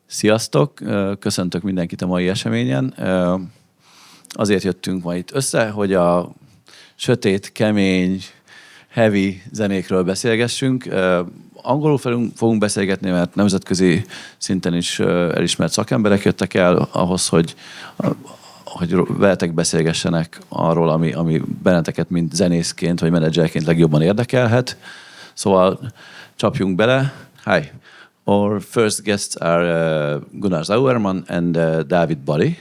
Sziasztok! Köszöntök mindenkit a mai eseményen. Azért jöttünk ma itt össze, hogy a sötét, kemény, heavy zenékről beszélgessünk. Angolul fogunk beszélgetni, mert nemzetközi szinten is elismert szakemberek jöttek el ahhoz, hogy veletek beszélgessenek arról, ami benneteket, mint zenészként vagy menedzserként legjobban érdekelhet. Szóval csapjunk bele. Hi! Our first guests are Gunnnar Sauermann and David Bali.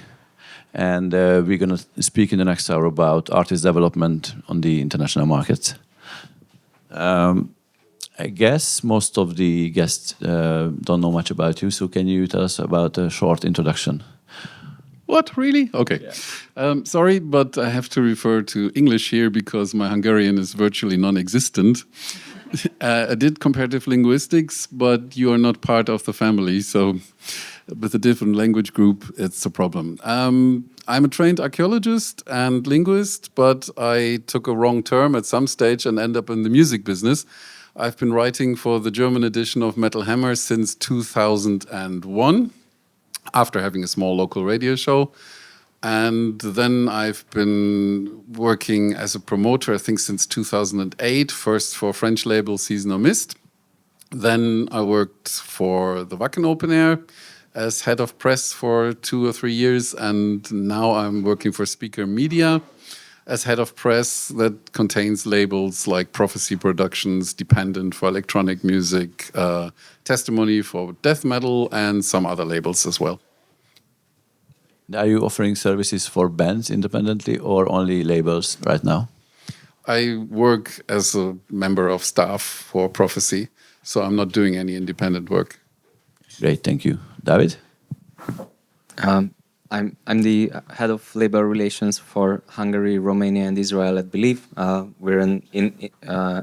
And we're going to speak in the next hour about artist development on the international markets. I guess most of the guests don't know much about you, so can you tell us about a short introduction? What, really? Okay. Yeah. Sorry, but I have to refer to English here because my Hungarian is virtually non-existent. I did comparative linguistics, but you are not part of the family, so with a different language group, it's a problem. I'm a trained archaeologist and linguist, but I took a wrong turn at some stage and ended up in the music business. I've been writing for the German edition of Metal Hammer since 2001, after having a small local radio show. And then I've been working as a promoter, I think, since 2008, first for French label Season or Mist. Then I worked for the Wacken Open Air as head of press for 2 or 3 years. And now I'm working for Speaker Media as head of press that contains labels like Prophecy Productions, Dependent for electronic music, Testimony for death metal, and some other labels as well. Are you offering services for bands independently or only labels right now? I work as a member of staff for Prophecy, so I'm not doing any independent work. Great, thank you. David? I'm the head of label relations for Hungary, Romania, and Israel at Believe. We're an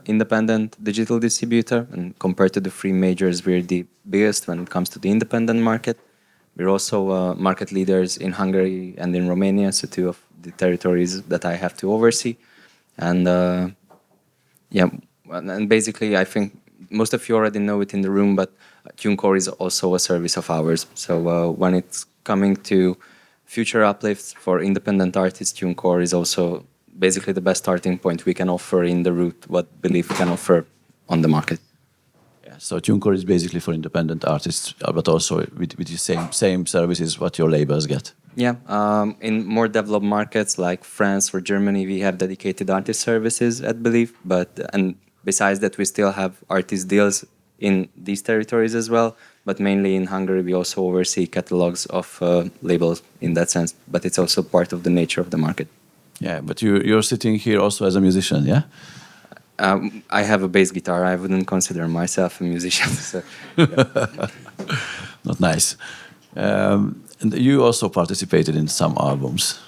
independent digital distributor, and compared to the 3 majors, we're the biggest when it comes to the independent market. We're also market leaders in Hungary and in Romania, so 2 of the territories that I have to oversee. And and basically I think most of you already know it in the room, but TuneCore is also a service of ours. So when it's coming to future uplifts for independent artists, TuneCore is also basically the best starting point we can offer in the route what Believe can offer on the market. So TuneCore is basically for independent artists, but also with the same services what your labels get. Yeah, in more developed markets like France or Germany, we have dedicated artist services at Believe. And besides that, we still have artist deals in these territories as well. But mainly in Hungary, we also oversee catalogs of labels in that sense. But it's also part of the nature of the market. Yeah, but you're sitting here also as a musician, yeah? I have a bass guitar. I wouldn't consider myself a musician. So, yeah. Not nice. And you also participated in some albums.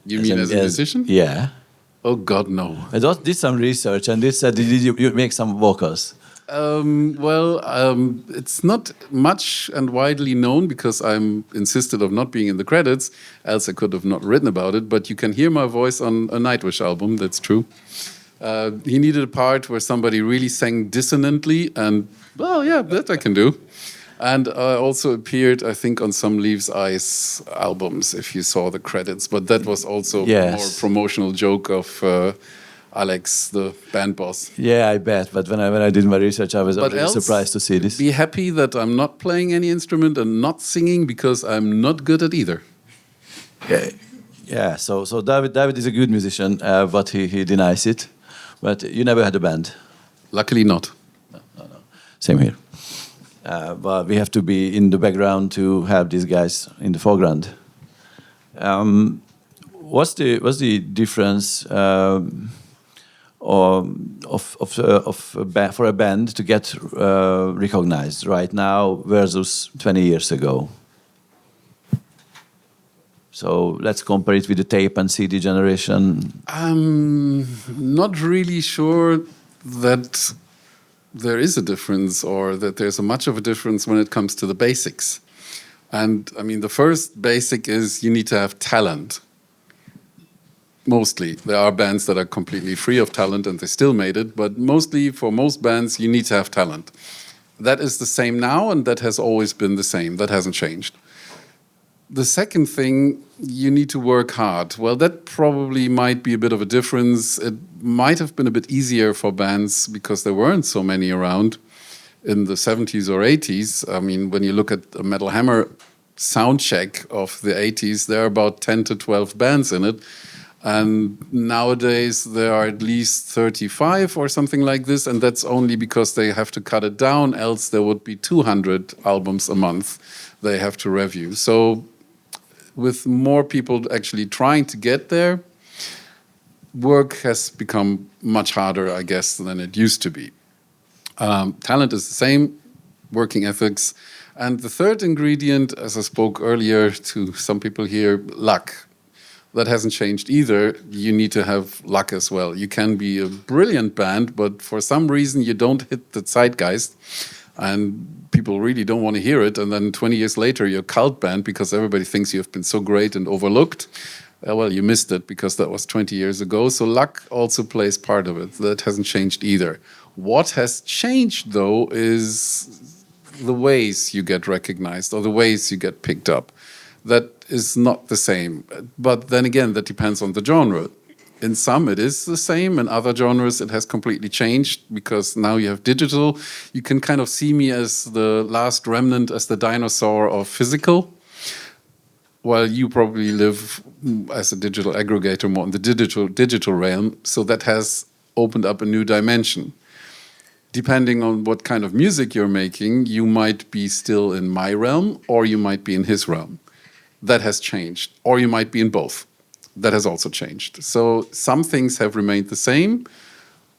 You mean as a musician? Yeah. Oh, God, no. I did some research and they said, did you make some vocals? It's not much and widely known because I'm insisted of not being in the credits, else I could have not written about it, but you can hear my voice on a Nightwish album, that's true. He needed a part where somebody really sang dissonantly, and, well, yeah, that I can do. And I also appeared, I think, on some Leaves Eyes albums, if you saw the credits. But that was also a more promotional joke of Alex, the band boss. Yeah, I bet. But when I did my research, I was really surprised to see this. Be happy that I'm not playing any instrument and not singing, because I'm not good at either. Yeah. So David is a good musician, but he denies it. But you never had a band? Luckily not. No. Same here. But we have to be in the background to have these guys in the foreground. What's the difference for a band to get recognized right now versus 20 years ago? So let's compare it with the tape and CD generation. I'm not really sure that there is a difference or that there's much of a difference when it comes to the basics. And I mean, the first basic is you need to have talent. Mostly. There are bands that are completely free of talent and they still made it, but mostly for most bands, you need to have talent. That is the same now, and that has always been the same. That hasn't changed. The second thing, you need to work hard. Well, that probably might be a bit of a difference. It might have been a bit easier for bands because there weren't so many around in the 70s or 80s. I mean, when you look at a Metal Hammer sound check of the 80s, there are about 10 to 12 bands in it. And nowadays there are at least 35 or something like this, and that's only because they have to cut it down, else there would be 200 albums a month they have to review. So with more people actually trying to get there, work has become much harder, I guess, than it used to be. Talent is the same, working ethics. And the third ingredient, as I spoke earlier to some people here, luck. That hasn't changed either. You need to have luck as well. You can be a brilliant band, but for some reason you don't hit the zeitgeist and people really don't want to hear it. And then 20 years later, you're a cult band because everybody thinks you've been so great and overlooked. Well, you missed it because that was 20 years ago. So luck also plays part of it. That hasn't changed either. What has changed, though, is the ways you get recognized or the ways you get picked up. That is not the same. But then again, that depends on the genre. In some, it is the same. In other genres, it has completely changed because now you have digital. You can kind of see me as the last remnant, as the dinosaur of physical, while you probably live as a digital aggregator more in the digital realm. So that has opened up a new dimension. Depending on what kind of music you're making, you might be still in my realm or you might be in his realm. That has changed. Or you might be in both. That has also changed. So some things have remained the same,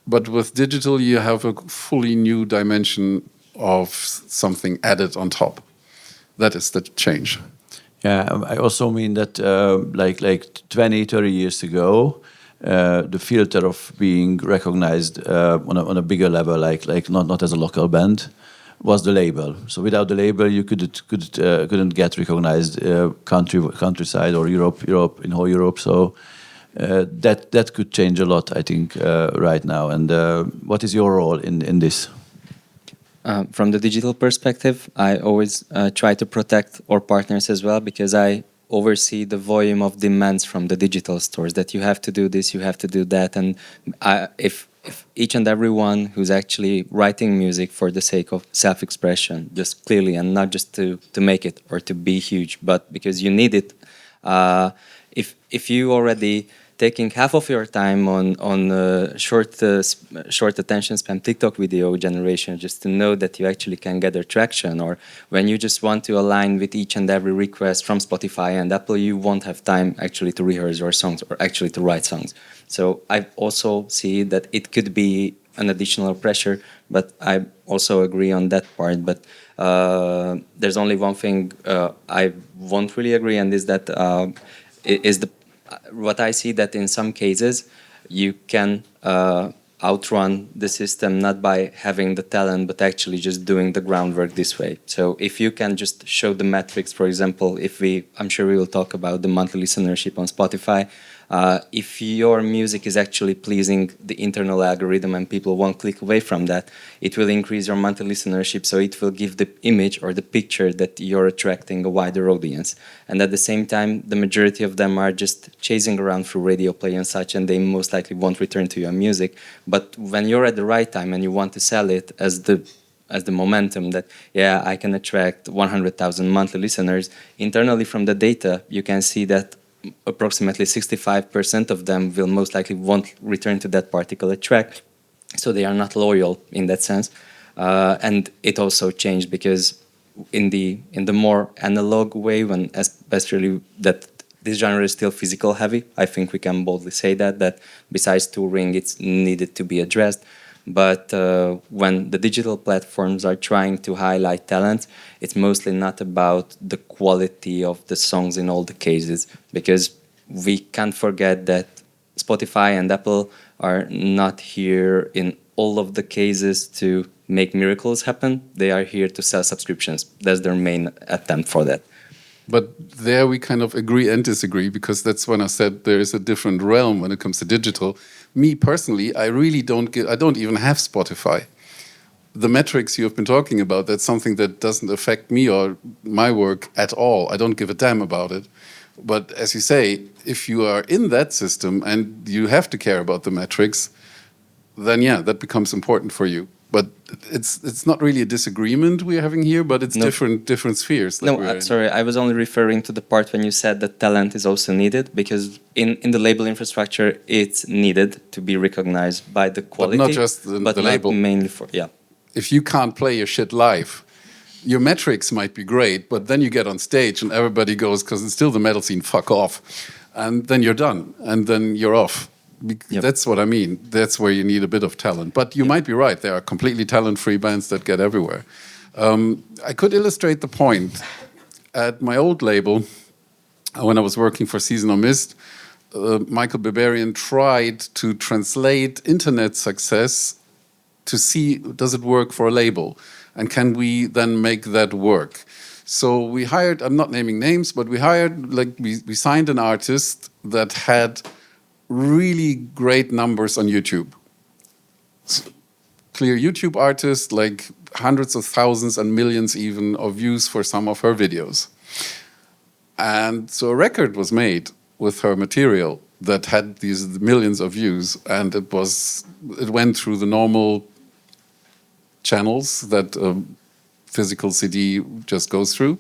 but with digital you have a fully new dimension of something added on top. That is the change. Yeah, I also mean that like 20, 30 years ago, the filter of being recognized on a bigger level, like not as a local band, was the label. So without the label, you couldn't get recognized countryside or Europe in whole Europe. So that could change a lot, I think, right now. And what is your role in this? From the digital perspective, I always try to protect our partners as well, because I oversee the volume of demands from the digital stores that you have to do this, you have to do that. And if each and everyone who's actually writing music for the sake of self-expression, just clearly, and not just to make it or to be huge, but because you need it, if you already taking half of your time on short attention span TikTok video generation just to know that you actually can gather traction, or when you just want to align with each and every request from Spotify and Apple, you won't have time actually to rehearse your songs or actually to write songs. So I also see that it could be an additional pressure, but I also agree on that part. But there's only one thing I won't really agree on, is that what I see that in some cases you can outrun the system not by having the talent, but actually just doing the groundwork this way. So if you can just show the metrics, for example, I'm sure we will talk about the monthly listenership on Spotify. If your music is actually pleasing the internal algorithm and people won't click away from that, it will increase your monthly listenership, so it will give the image or the picture that you're attracting a wider audience. And at the same time, the majority of them are just chasing around through radio play and such, and they most likely won't return to your music. But when you're at the right time and you want to sell it as the momentum that, yeah, I can attract 100,000 monthly listeners, internally from the data, you can see that approximately 65% of them will most likely won't return to that particular track. So they are not loyal in that sense. And it also changed because in the more analog way, when especially that this genre is still physical heavy, I think we can boldly say that besides touring, it's needed to be addressed. But when the digital platforms are trying to highlight talent, it's mostly not about the quality of the songs in all the cases, because we can't forget that Spotify and Apple are not here in all of the cases to make miracles happen. They are here to sell subscriptions. That's their main attempt for that. But there we kind of agree and disagree, because that's when I said there is a different realm when it comes to digital. Me personally, I really don't even have Spotify. the metrics you've been talking about, that's something that doesn't affect me or my work at all. I don't give a damn about it. But as you say, if you are in that system and you have to care about the metrics, then yeah, that becomes important for you. But it's not really a disagreement we're having here, but it's different spheres. That sorry, I was only referring to the part when you said that talent is also needed, because in the label infrastructure, it's needed to be recognized by the quality. But not just the label. Mainly for, yeah. If you can't play your shit live, your metrics might be great, but then you get on stage and everybody goes, because it's still the metal scene, fuck off. And then you're done, and then you're off. Yep. That's what I mean. That's where you need a bit of talent. But you might be right. There are completely talent-free bands that get everywhere. I could illustrate the point. At my old label, when I was working for Seasonal Mist, Michael Barbarian tried to translate internet success to see, does it work for a label? And can we then make that work? So we hired, I'm not naming names, but we hired, we signed an artist that had really great numbers on YouTube. Clear YouTube artist, like hundreds of thousands and millions even of views for some of her videos. And so a record was made with her material that had these millions of views, and it went through the normal channels that a physical CD just goes through,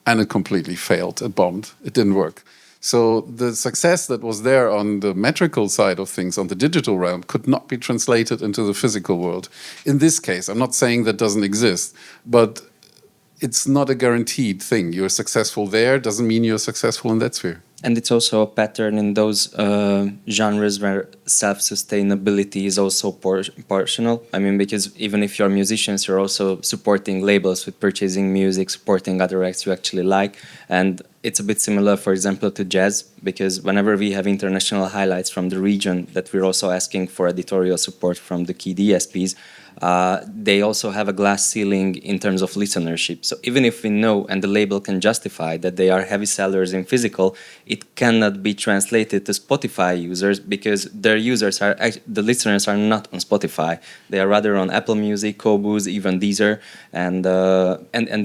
and it completely failed. It bombed. It didn't work. So the success that was there on the metrical side of things, on the digital realm, could not be translated into the physical world. In this case, I'm not saying that doesn't exist, but it's not a guaranteed thing. You're successful there doesn't mean you're successful in that sphere. And it's also a pattern in those genres where self-sustainability is also portional. I mean, because even if you're musicians, you're also supporting labels with purchasing music, supporting other acts you actually like. And it's a bit similar, for example, to jazz, because whenever we have international highlights from the region that we're also asking for editorial support from the key DSPs, they also have a glass ceiling in terms of listenership. So even if we know and the label can justify that they are heavy sellers in physical, it cannot be translated to Spotify users because their users are, the listeners are not on Spotify. They are rather on Apple Music, Qobuz, even Deezer. And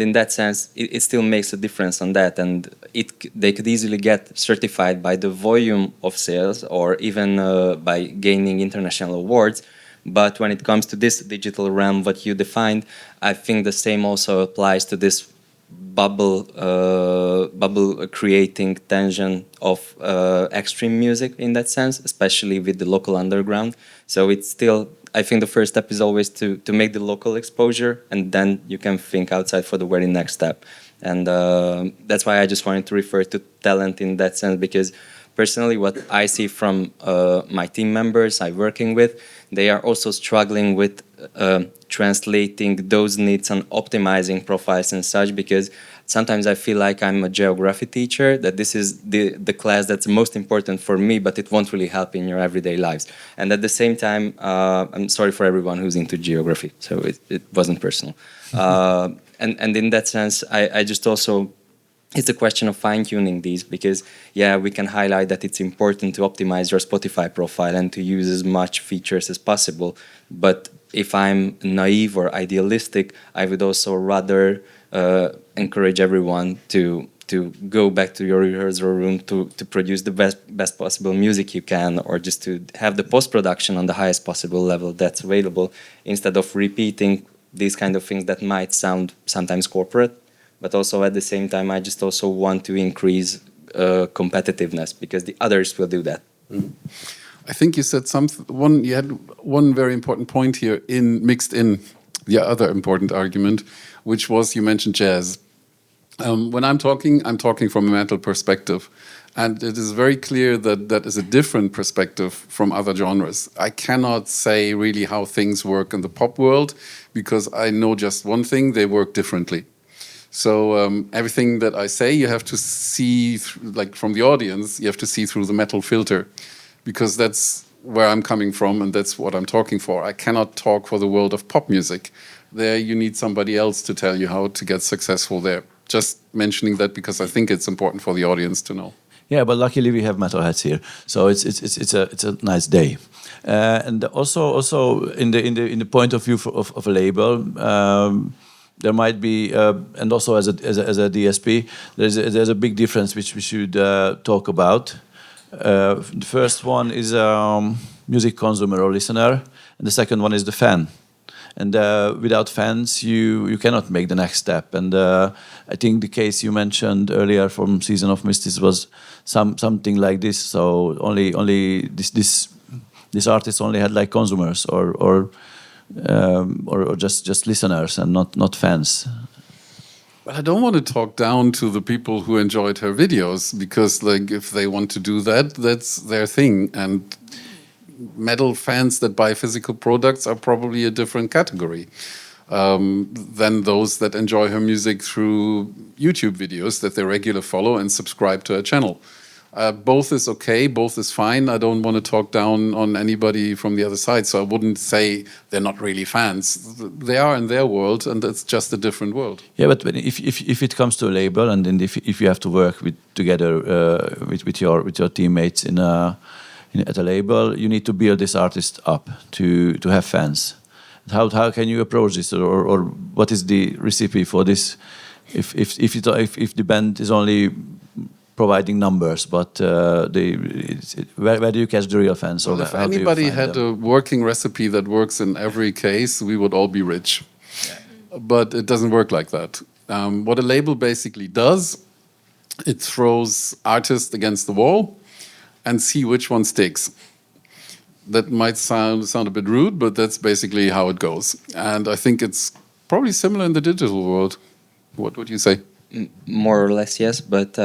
in that sense, it still makes a difference on that. And they could easily get certified by the volume of sales or even by gaining international awards. But when it comes to this digital realm, what you defined, I think the same also applies to this bubble creating tension of extreme music in that sense, especially with the local underground. So it's still, I think the first step is always to make the local exposure, and then you can think outside for the very next step. And that's why I just wanted to refer to talent in that sense, because personally what I see from my team members I'm working with, they are also struggling with translating those needs and optimizing profiles and such, because sometimes I feel like I'm a geography teacher, that this is the class that's most important for me, but it won't really help in your everyday lives. And at the same time, I'm sorry for everyone who's into geography, so it wasn't personal. And in that sense, I just also, it's a question of fine-tuning these, because yeah, we can highlight that it's important to optimize your Spotify profile and to use as much features as possible. But if I'm naive or idealistic, I would also rather encourage everyone to go back to your rehearsal room to produce the best possible music you can, or just to have the post-production on the highest possible level that's available, instead of repeating these kind of things that might sound sometimes corporate. But also at the same time, I just also want to increase competitiveness, because the others will do that. Mm. I think you said you had one very important point here mixed in the other important argument, which was, you mentioned jazz. When I'm talking from a metal perspective, and it is very clear that that is a different perspective from other genres. I cannot say really how things work in the pop world, because I know just one thing: they work differently. So everything that I say, you have to see, like from the audience, you have to see through the metal filter, because that's where I'm coming from and that's what I'm talking for. I cannot talk for the world of pop music. There you need somebody else to tell you how to get successful there. Just mentioning that because I think it's important for the audience to know. Yeah, but luckily we have metalheads here, so it's a nice day. And also in the point of view of a label, there might be, and also as a DSP, there's a big difference which we should talk about. The first one is music consumer or listener, and the second one is the fan. And without fans, you cannot make the next step. And I think the case you mentioned earlier from Season of Misties was something like this. So only this artist only had like consumers or just listeners and not fans. But I don't want to talk down to the people who enjoyed her videos, because like if they want to do that, that's their thing. And metal fans that buy physical products are probably a different category than those that enjoy her music through YouTube videos that they regularly follow and subscribe to her channel. Both is okay, both is fine. I don't want to talk down on anybody from the other side, so I wouldn't say they're not really fans. They are in their world, and it's just a different world. Yeah, but if it comes to a label, and then if you have to work together with your teammates at a label, you need to build this artist up to have fans. How can you approach this, or what is the recipe for this? If the band is only providing numbers, but where do you catch the real fans? Well, if anybody had a working recipe that works in every case, we would all be rich. Yeah. But it doesn't work like that. What a label basically does, it throws artists against the wall and see which one sticks. That might sound a bit rude, but that's basically how it goes. And I think it's probably similar in the digital world. What would you say? More or less, yes. But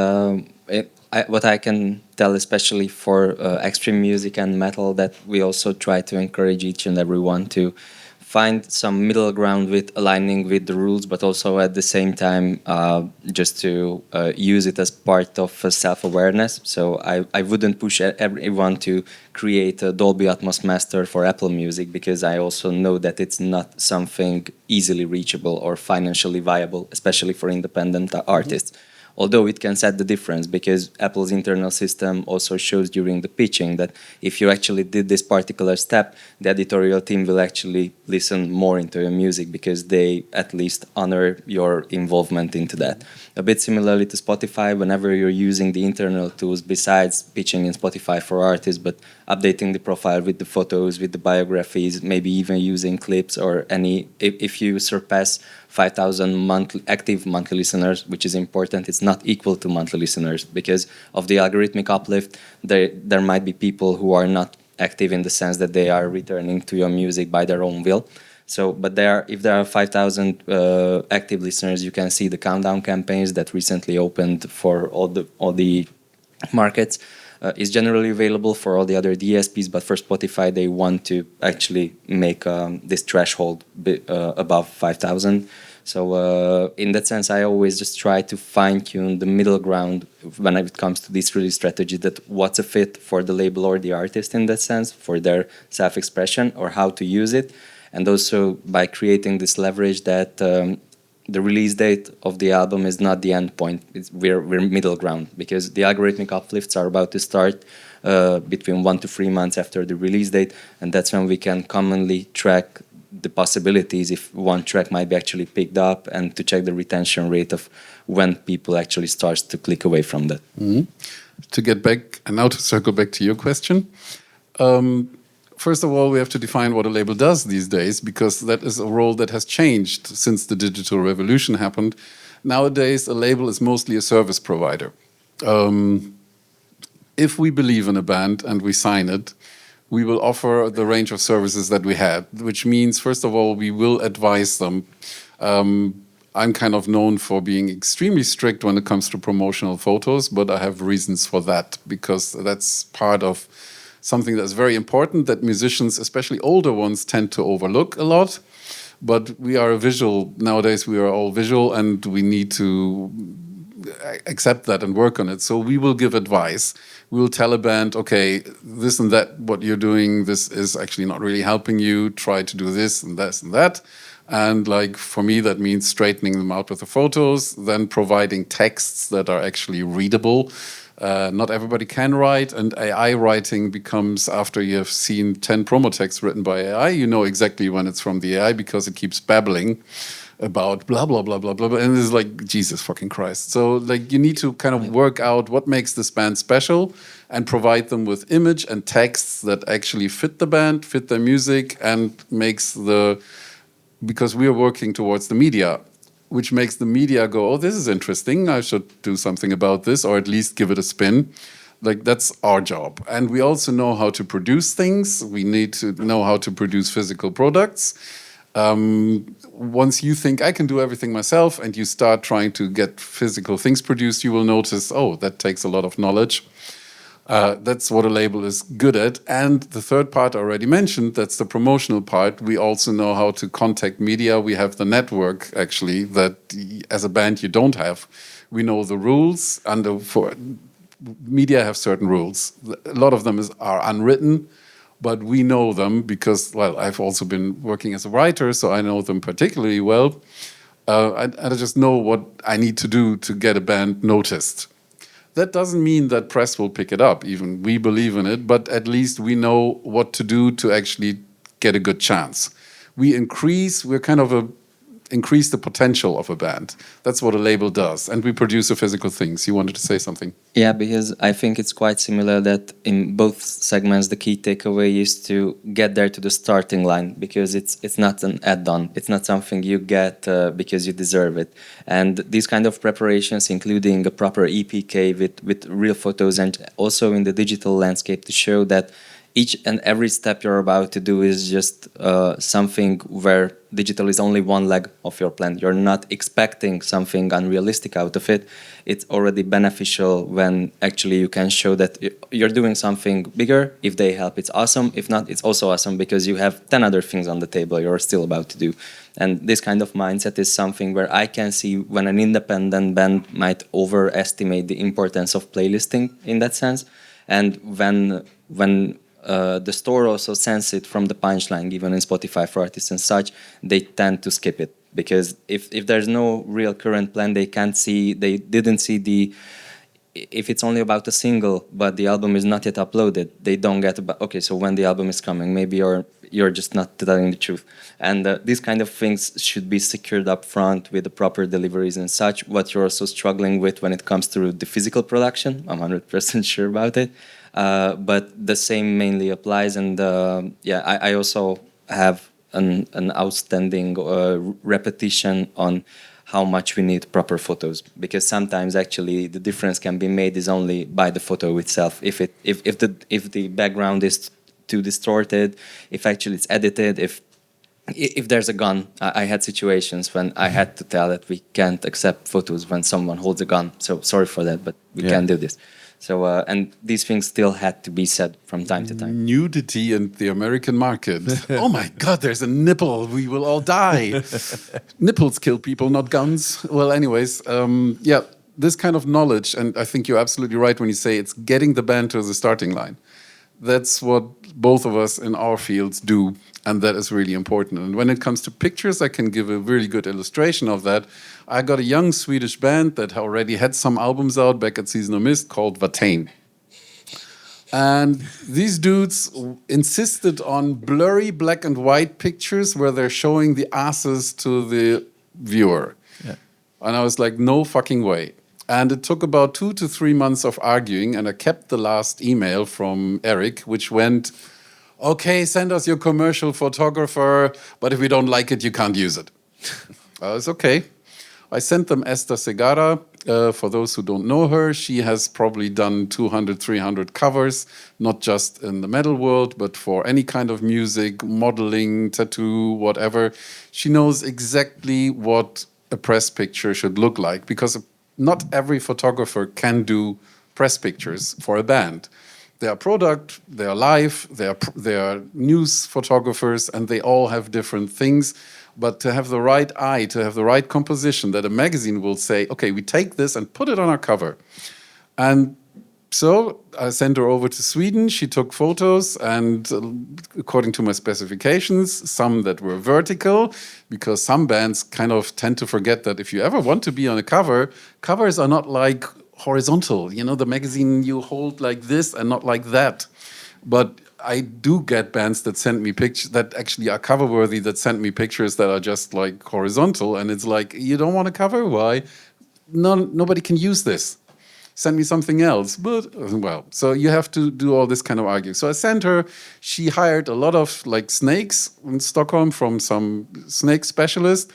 what I can tell, especially for extreme music and metal, that we also try to encourage each and everyone to find some middle ground with aligning with the rules, but also at the same time just to use it as part of self-awareness. So I wouldn't push everyone to create a Dolby Atmos master for Apple Music, because I also know that it's not something easily reachable or financially viable, especially for independent artists. Although it can set the difference, because Apple's internal system also shows during the pitching that if you actually did this particular step, the editorial team will actually listen more into your music, because they at least honor your involvement into that. A bit similarly to Spotify, whenever you're using the internal tools besides pitching in Spotify for artists, but updating the profile with the photos, with the biographies, maybe even using clips or any, if you surpass 5,000 active monthly listeners, which is important. It's not equal to monthly listeners, because of the algorithmic uplift. There might be people who are not active in the sense that they are returning to your music by their own will. So, but if there are 5,000 active listeners, you can see the countdown campaigns that recently opened for all the markets. Is generally available for all the other DSPs, but for Spotify, they want to actually make this threshold above 5,000. So in that sense, I always just try to fine-tune the middle ground when it comes to this release strategy, that what's a fit for the label or the artist in that sense, for their self-expression, or how to use it. And also by creating this leverage that the release date of the album is not the end point. We're middle ground, because the algorithmic uplifts are about to start between 1 to 3 months after the release date, and that's when we can commonly track the possibilities if one track might be actually picked up, and to check the retention rate of when people actually starts to click away from that. Mm-hmm. To get back, and now to circle back to your question. First of all, we have to define what a label does these days, because that is a role that has changed since the digital revolution happened. Nowadays, a label is mostly a service provider. If we believe in a band and we sign it, we will offer the range of services that we had, which means, first of all, we will advise them. I'm kind of known for being extremely strict when it comes to promotional photos, but I have reasons for that, because that's part of something that's very important that musicians, especially older ones, tend to overlook a lot. But we are nowadays we are all visual, and we need to accept that and work on it. So we will give advice. We will tell a band, okay, this and that, what you're doing, this is actually not really helping you. Try to do this and this and that. And like for me, that means straightening them out with the photos, then providing texts that are actually readable. Not everybody can write, and AI writing becomes, after you have seen 10 promo texts written by AI, you know exactly when it's from the AI because it keeps babbling about blah, blah, blah, blah, blah, blah. And it's like, Jesus fucking Christ. So like you need to kind of work out what makes this band special and provide them with image and texts that actually fit the band, fit their music, and because we are working towards the media, which makes the media go, oh, this is interesting, I should do something about this, or at least give it a spin. Like, that's our job. And we also know how to produce things. We need to know how to produce physical products. Once you think I can do everything myself and you start trying to get physical things produced, you will notice, oh, that takes a lot of knowledge. That's what a label is good at. And the third part I already mentioned, that's the promotional part. We also know how to contact media. We have the network, actually, that as a band you don't have. We know the rules. For media have certain rules. A lot of them are unwritten, but we know them because, well, I've also been working as a writer, so I know them particularly well. I just know what I need to do to get a band noticed. That doesn't mean that press will pick it up, even we believe in it, but at least we know what to do to actually get a good chance. We're kind of increase the potential of a band. That's what a label does. And we produce the physical things. You wanted to say something? Yeah, because I think it's quite similar that in both segments, the key takeaway is to get there to the starting line, because it's not an add-on. It's not something you get because you deserve it. And these kind of preparations, including a proper EPK with real photos and also in the digital landscape to show that each and every step you're about to do is just something where digital is only one leg of your plan. You're not expecting something unrealistic out of it. It's already beneficial when actually you can show that you're doing something bigger. If they help, it's awesome. If not, it's also awesome because you have 10 other things on the table you're still about to do. And this kind of mindset is something where I can see when an independent band might overestimate the importance of playlisting in that sense. And when the store also sense it from the punchline given in Spotify for artists and such, they tend to skip it, because if there's no real current plan, they didn't see if it's only about a single but the album is not yet uploaded, they don't get about, okay, so when the album is coming, maybe you're just not telling the truth. And these kind of things should be secured up front with the proper deliveries and such. What you're also struggling with when it comes to the physical production, I'm 100% sure about it. But the same mainly applies, and I also have an outstanding repetition on how much we need proper photos, because sometimes actually the difference can be made is only by the photo itself. If the background is too distorted, if actually it's edited, if there's a gun. I had situations when I had to tell that we can't accept photos when someone holds a gun. So sorry for that, but we can't do this. So, and these things still had to be said from time to time. Nudity in the American market. Oh my God, there's a nipple. We will all die. Nipples kill people, not guns. Well, anyways, this kind of knowledge, and I think you're absolutely right when you say it's getting the band to the starting line. That's what both of us in our fields do, and that is really important. And when it comes to pictures, I can give a really good illustration of that. I got a young Swedish band that already had some albums out back at Season of Mist called Vatain. And these dudes insisted on blurry black and white pictures where they're showing the asses to the viewer. Yeah. And I was like, no fucking way. And it took about 2 to 3 months of arguing, and I kept the last email from Eric, which went, okay, send us your commercial photographer, but if we don't like it, you can't use it. I was okay. I sent them Esther Segara. For those who don't know her, she has probably done 200, 300 covers, not just in the metal world, but for any kind of music, modeling, tattoo, whatever. She knows exactly what a press picture should look like, because not every photographer can do press pictures for a band. They are product, they are live, they are news photographers, and they all have different things. But to have the right eye, to have the right composition, that a magazine will say, okay, we take this and put it on our cover. And so I sent her over to Sweden. She took photos, and according to my specifications, some that were vertical, because some bands kind of tend to forget that if you ever want to be on a cover, covers are not like horizontal. You know, the magazine you hold like this and not like that. But I do get bands that send me pictures that actually are cover worthy, that send me pictures that are just like horizontal, and it's like, you don't want a cover? Why? Nobody can use this. Send me something else. But well, so you have to do all this kind of arguing. So I sent her. She hired a lot of like snakes in Stockholm from some snake specialist,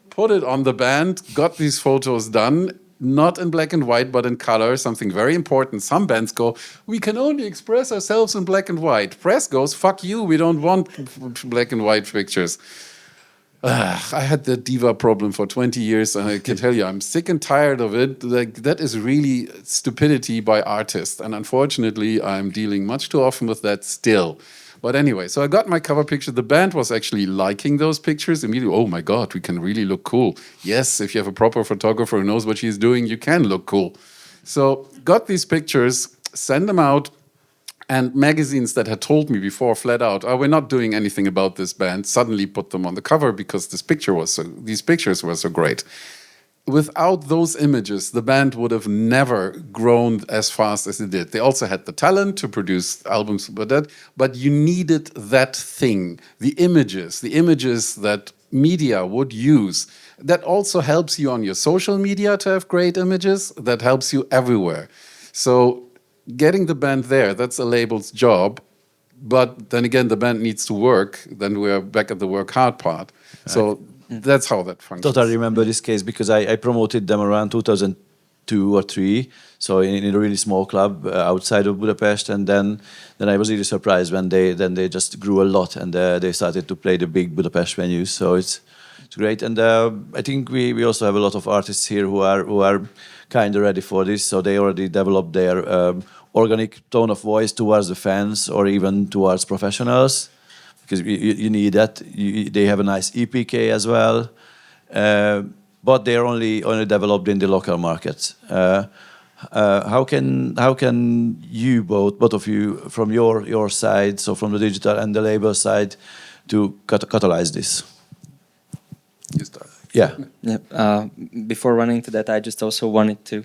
put it on the band, got these photos done, not in black and white, but in color, something very important. Some bands go, we can only express ourselves in black and white. Press goes, fuck you, we don't want black and white pictures. I had the diva problem for 20 years, and I can tell you, I'm sick and tired of it. Like, that is really stupidity by artists, and unfortunately, I'm dealing much too often with that still. But anyway, so I got my cover picture. The band was actually liking those pictures immediately. Oh my God, we can really look cool. Yes, if you have a proper photographer who knows what she's doing, you can look cool. So got these pictures, send them out, and magazines that had told me before flat out, oh, we're not doing anything about this band, suddenly put them on the cover because these pictures were so great. Without those images, the band would have never grown as fast as it did. They also had the talent to produce albums, but you needed that thing, the images that media would use. That also helps you on your social media to have great images. That helps you everywhere. So getting the band there, that's a label's job. But then again, the band needs to work. Then we're back at the work hard part. Right. So that's how that functions. Totally remember this case because I promoted them around 2002 or 3, so in a really small club outside of Budapest, and then I was really surprised when they just grew a lot, and they started to play the big Budapest venues. So it's great, and I think we also have a lot of artists here who are kind of ready for this. So they already developed their organic tone of voice towards the fans or even towards professionals. Because you need that. They have a nice EPK as well, but they are only developed in the local markets. How can you both of you from your side, so from the digital and the label side, to catalyze this? You start. Yeah. Before running to that, I just also wanted to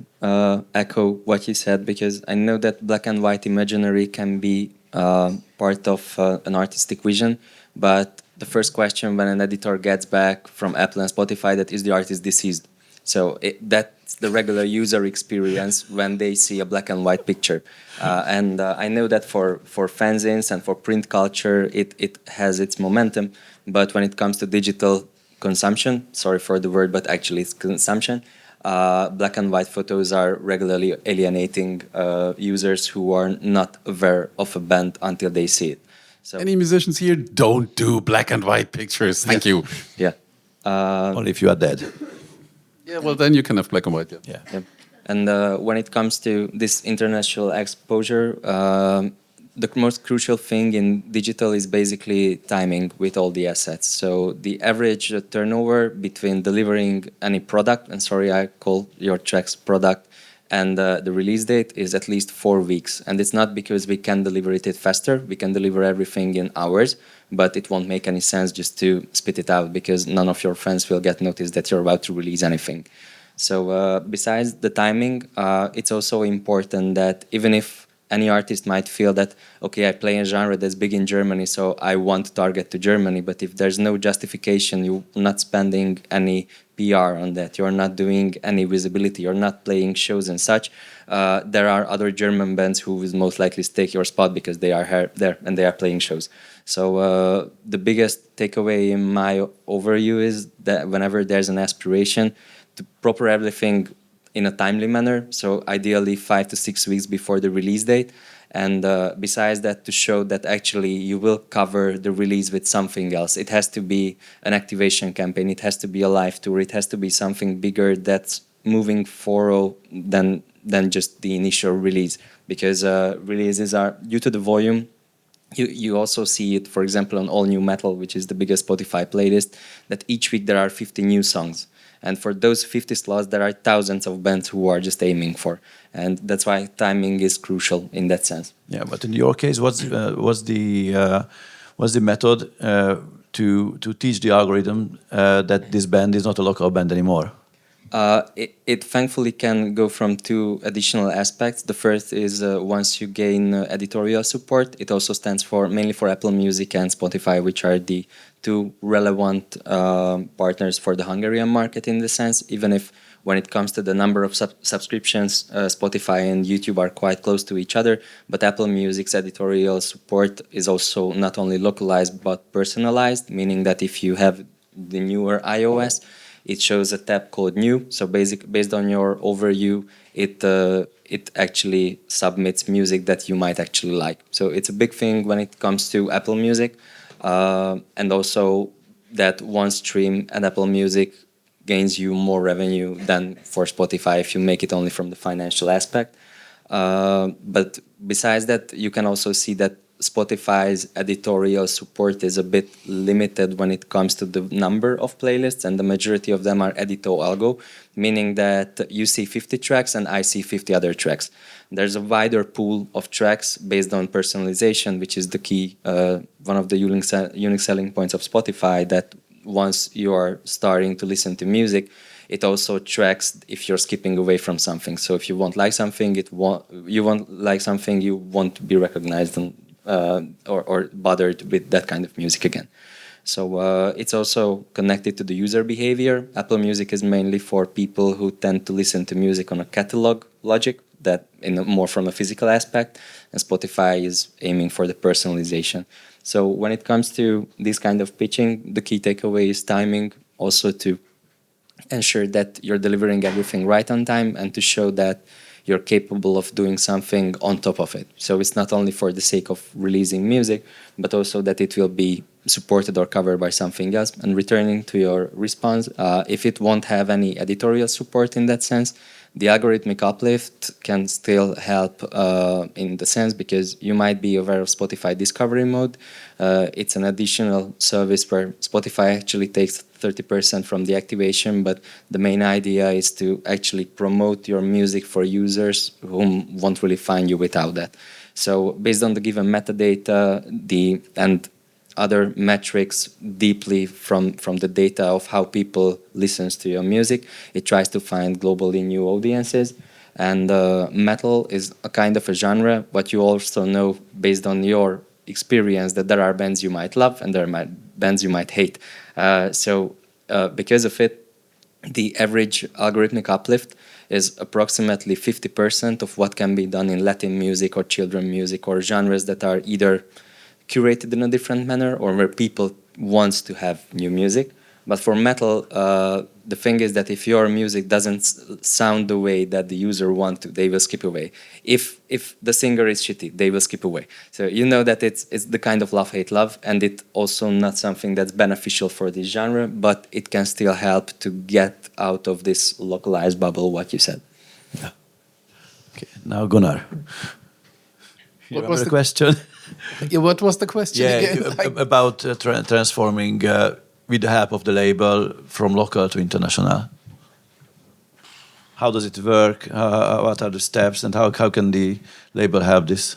echo what you said, because I know that black and white imaginary can be part of an artistic vision, but the first question when an editor gets back from Apple and Spotify, that is the artist deceased. So that's the regular user experience when they see a black and white picture. And I know that for fanzines and for print culture, it has its momentum, but when it comes to digital consumption, sorry for the word, but actually it's consumption, black and white photos are regularly alienating users who are not aware of a band until they see it. So, any musicians here? Don't do black and white pictures. Thank you. Yeah. Only if you are dead. Yeah, well, then you can have black and white. Yeah. And when it comes to this international exposure, the most crucial thing in digital is basically timing with all the assets. So the average turnover between delivering any product, and sorry, I call your tracks product, and the release date is at least 4 weeks. And it's not because we can deliver it faster. We can deliver everything in hours, but it won't make any sense just to spit it out, because none of your friends will get notice that you're about to release anything. So besides the timing, it's also important that even if any artist might feel that, okay, I play a genre that's big in Germany, so I want to target to Germany, but if there's no justification, you're not spending any PR on that, you're not doing any visibility, you're not playing shows and such, there are other German bands who will most likely take your spot because they are there and they are playing shows. So the biggest takeaway in my overview is that whenever there's an aspiration to proper everything in a timely manner, so ideally 5 to 6 weeks before the release date, and besides that, to show that actually you will cover the release with something else. It has to be an activation campaign, it has to be a live tour, it has to be something bigger that's moving forward than just the initial release, because releases are, due to the volume, you also see it, for example, on All New Metal, which is the biggest Spotify playlist, that each week there are 50 new songs. And for those 50 slots, there are thousands of bands who are just aiming for. And that's why timing is crucial in that sense. Yeah, but in your case, what's the method to teach the algorithm that this band is not a local band anymore? It thankfully can go from two additional aspects. The first is once you gain editorial support, it also stands for mainly for Apple Music and Spotify, which are the two relevant partners for the Hungarian market in this sense, even if when it comes to the number of subscriptions, Spotify and YouTube are quite close to each other, but Apple Music's editorial support is also not only localized but personalized, meaning that if you have the newer iOS, it shows a tab called New. So based on your overview, it actually submits music that you might actually like. So it's a big thing when it comes to Apple Music, and also that one stream at Apple Music gains you more revenue than for Spotify if you make it only from the financial aspect. But besides that, you can also see that Spotify's editorial support is a bit limited when it comes to the number of playlists, and the majority of them are edito algo, meaning that you see 50 tracks and I see 50 other tracks. There's a wider pool of tracks based on personalization, which is the key, one of the unique selling points of Spotify, that once you are starting to listen to music, it also tracks if you're skipping away from something. So if you won't like something, you won't be recognized or bothered with that kind of music again. So it's also connected to the user behavior. Apple Music is mainly for people who tend to listen to music on a catalog logic, that more from a physical aspect, and Spotify is aiming for the personalization. So when it comes to this kind of pitching, the key takeaway is timing, also to ensure that you're delivering everything right on time and to show that you're capable of doing something on top of it. So it's not only for the sake of releasing music, but also that it will be supported or covered by something else. And returning to your response, if it won't have any editorial support in that sense, the algorithmic uplift can still help in the sense, because you might be aware of Spotify Discovery Mode. It's an additional service where Spotify actually takes 30% from the activation, but the main idea is to actually promote your music for users who won't really find you without that. So based on the given metadata, and other metrics deeply from the data of how people listens to your music, it tries to find globally new audiences. And metal is a kind of a genre, but you also know based on your experience that there are bands you might love and there are bands you might hate. So because of it, the average algorithmic uplift is approximately 50% of what can be done in Latin music or children music or genres that are either curated in a different manner or where people wants to have new music. But for metal, the thing is that if your music doesn't sound the way that the user wants to, they will skip away. If the singer is shitty, they will skip away. So you know that it's the kind of love-hate-love, and it's also not something that's beneficial for this genre, but it can still help to get out of this localized bubble, what you said. Yeah. Okay, now Gunnar. What was the question? Yeah, what was the question again? About transforming with the help of the label from local to international. How does it work? What are the steps, and how can the label help this?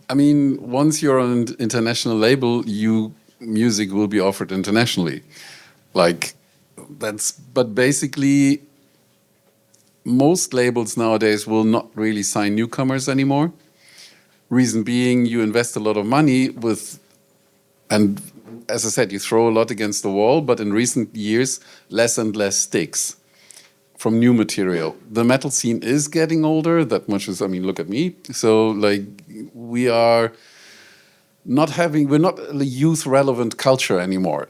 I mean, once you're on an international label, music will be offered internationally. But basically, most labels nowadays will not really sign newcomers anymore. Reason being, you invest a lot of money and as I said, you throw a lot against the wall, but in recent years, less and less sticks from new material. The metal scene is getting older, that much is, look at me. So we're not a youth relevant culture anymore.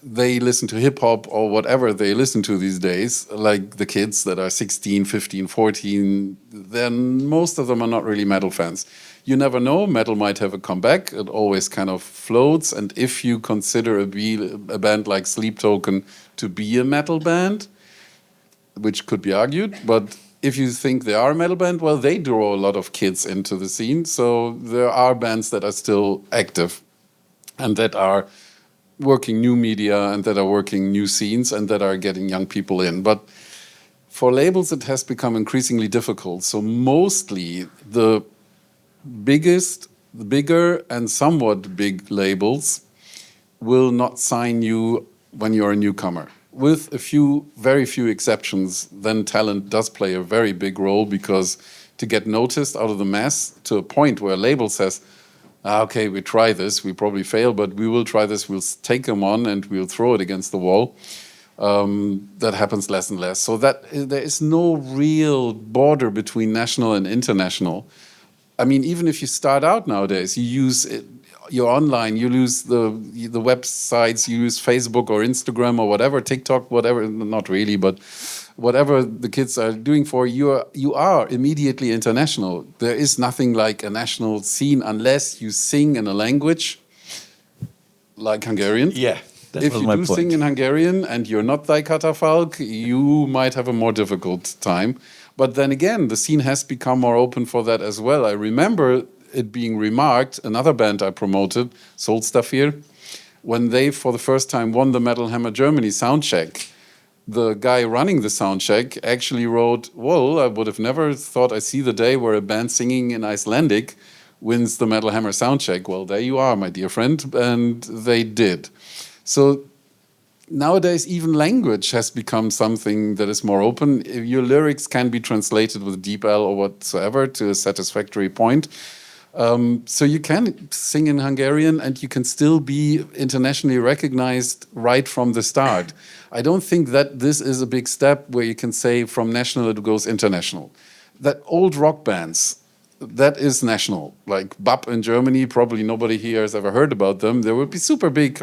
They listen to hip hop or whatever they listen to these days, like the kids that are 16, 15, 14, then most of them are not really metal fans. You never know, metal might have a comeback. It always kind of floats. And if you consider a band like Sleep Token to be a metal band, which could be argued, but if you think they are a metal band, well, they draw a lot of kids into the scene. So there are bands that are still active and that are working new media and that are working new scenes and that are getting young people in. But for labels, it has become increasingly difficult. So mostly the bigger and somewhat big labels will not sign you when you're a newcomer. with very few exceptions, then talent does play a very big role, because to get noticed out of the mass to a point where a label says, okay, we try this, we probably fail, but we will try this, we'll take them on and we'll throw it against the wall. That happens less and less. So that there is no real border between national and international. I mean, even if you start out nowadays, you use you're online, you use the websites, you use Facebook or Instagram or whatever, TikTok, whatever, not really, but whatever the kids are doing you are immediately international. There is nothing like a national scene unless you sing in a language like Hungarian. Yeah, that if was you my do point. sing in Hungarian and you're not Dai Katafalk, you might have a more difficult time. But then again, the scene has become more open for that as well. I remember it being remarked, another band I promoted, Solstafir, when they for the first time won the Metal Hammer Germany soundcheck, the guy running the soundcheck actually wrote, well, I would have never thought I see the day where a band singing in Icelandic wins the Metal Hammer soundcheck. Well, there you are, my dear friend, and they did. So nowadays, even language has become something that is more open. Your lyrics can be translated with DeepL or whatsoever to a satisfactory point. So you can sing in Hungarian and you can still be internationally recognized right from the start. I don't think that this is a big step where you can say from national it goes international. That old rock bands, that is national. Like BAP in Germany, probably nobody here has ever heard about them. They would be super big.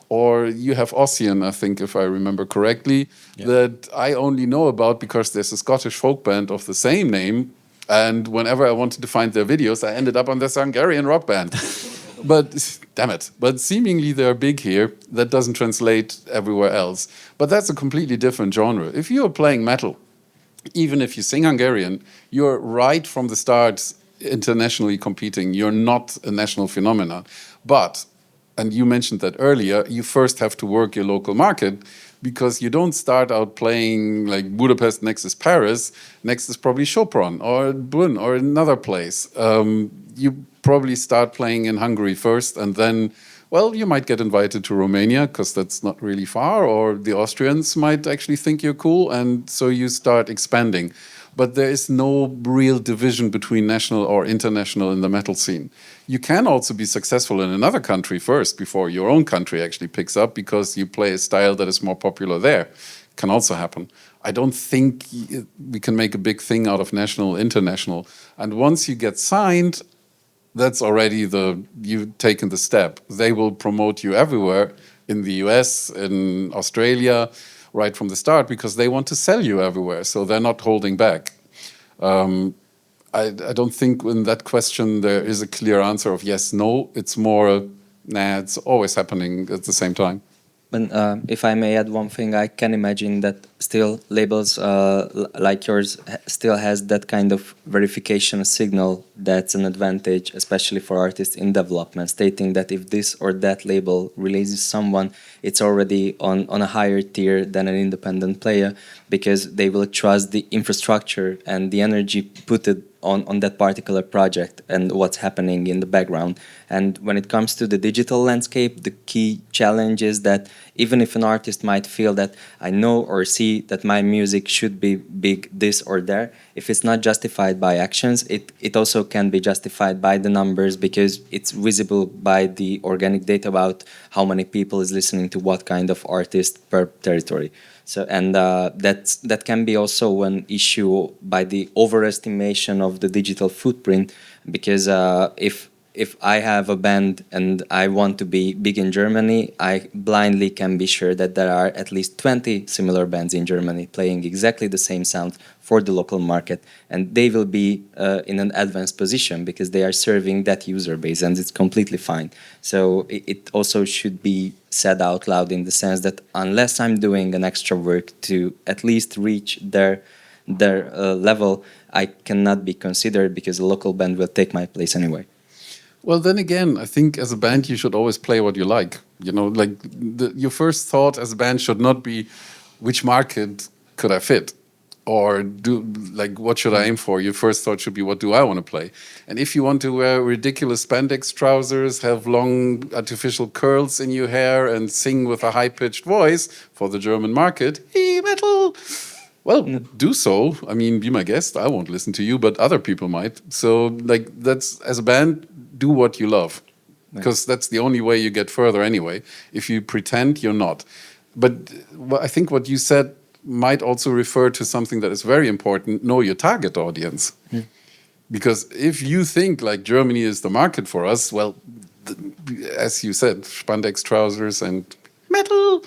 Or you have Ossian, I think, if I remember correctly, that I only know about because there's a Scottish folk band of the same name. And whenever I wanted to find their videos, I ended up on this Hungarian rock band. But, damn it. But seemingly they're big here. That doesn't translate everywhere else. But that's a completely different genre. If you're playing metal, even if you sing Hungarian, you're right from the start internationally competing. You're not a national phenomenon. But, and you mentioned that earlier, you first have to work your local market, because you don't start out playing like Budapest, next is Paris, next is probably Sopron or Brünn or another place. You probably start playing in Hungary first, and then, well, you might get invited to Romania because that's not really far, or the Austrians might actually think you're cool, and so you start expanding. But there is no real division between national or international in the metal scene. You can also be successful in another country first before your own country actually picks up, because you play a style that is more popular there. Can also happen. I don't think we can make a big thing out of national, international. And once you get signed, that's already you've taken the step. They will promote you everywhere, in the US, in Australia, right from the start, because they want to sell you everywhere, so they're not holding back. I don't think in that question there is a clear answer of yes, no. It's more, nah, it's always happening at the same time. But if I may add one thing, I can imagine that still labels like yours still has that kind of verification signal that's an advantage, especially for artists in development, stating that if this or that label releases someone, it's already on a higher tier than an independent player, because they will trust the infrastructure and the energy put it on that particular project and what's happening in the background. And when it comes to the digital landscape, the key challenge is that even if an artist might feel that I know or see that my music should be big this or there, if it's not justified by actions, it also can be justified by the numbers, because it's visible by the organic data about how many people is listening to what kind of artist per territory. So, and that can be also an issue by the overestimation of the digital footprint, because if I have a band and I want to be big in Germany, I blindly can be sure that there are at least 20 similar bands in Germany playing exactly the same sound for the local market, and they will be in an advanced position because they are serving that user base, and it's completely fine. So it also should be said out loud, in the sense that unless I'm doing an extra work to at least reach their level, I cannot be considered, because a local band will take my place anyway. Well, then again, I think as a band, you should always play what you like. You know, like your first thought as a band should not be, which market could I fit? or what should I aim for? Your first thought should be, what do I want to play? And if you want to wear ridiculous spandex trousers, have long artificial curls in your hair, and sing with a high-pitched voice for the German market, metal, well, do so. I mean, be my guest. I won't listen to you, but other people might. So, that's, as a band, do what you love, because that's the only way you get further anyway. If you pretend, you're not. But I think what you said might also refer to something that is very important: know your target audience. Because if you think like Germany is the market for us, well, as you said, spandex trousers and metal.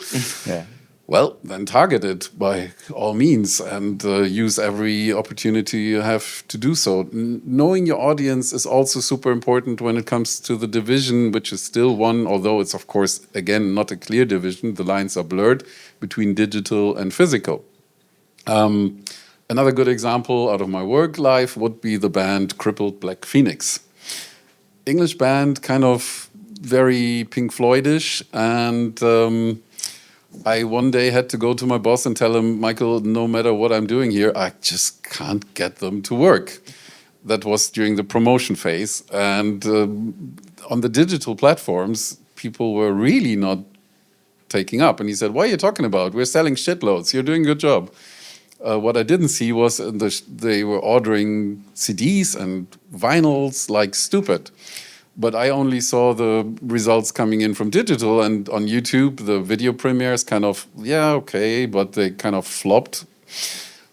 Yeah. Well, then target it by all means, and use every opportunity you have to do so. Knowing your audience is also super important when it comes to the division, which is still one, although it's, of course, again, not a clear division. The lines are blurred between digital and physical. Another good example out of my work life would be the band Crippled Black Phoenix. English band, kind of very Pink Floydish, and I one day had to go to my boss and tell him, Michael, no matter what I'm doing here, I just can't get them to work. That was during the promotion phase. And on the digital platforms, people were really not taking up. And he said, what are you talking about? We're selling shitloads. You're doing a good job. What I didn't see was they were ordering CDs and vinyls like stupid. But I only saw the results coming in from digital, and on YouTube, the video premieres kind of, yeah, okay, but they kind of flopped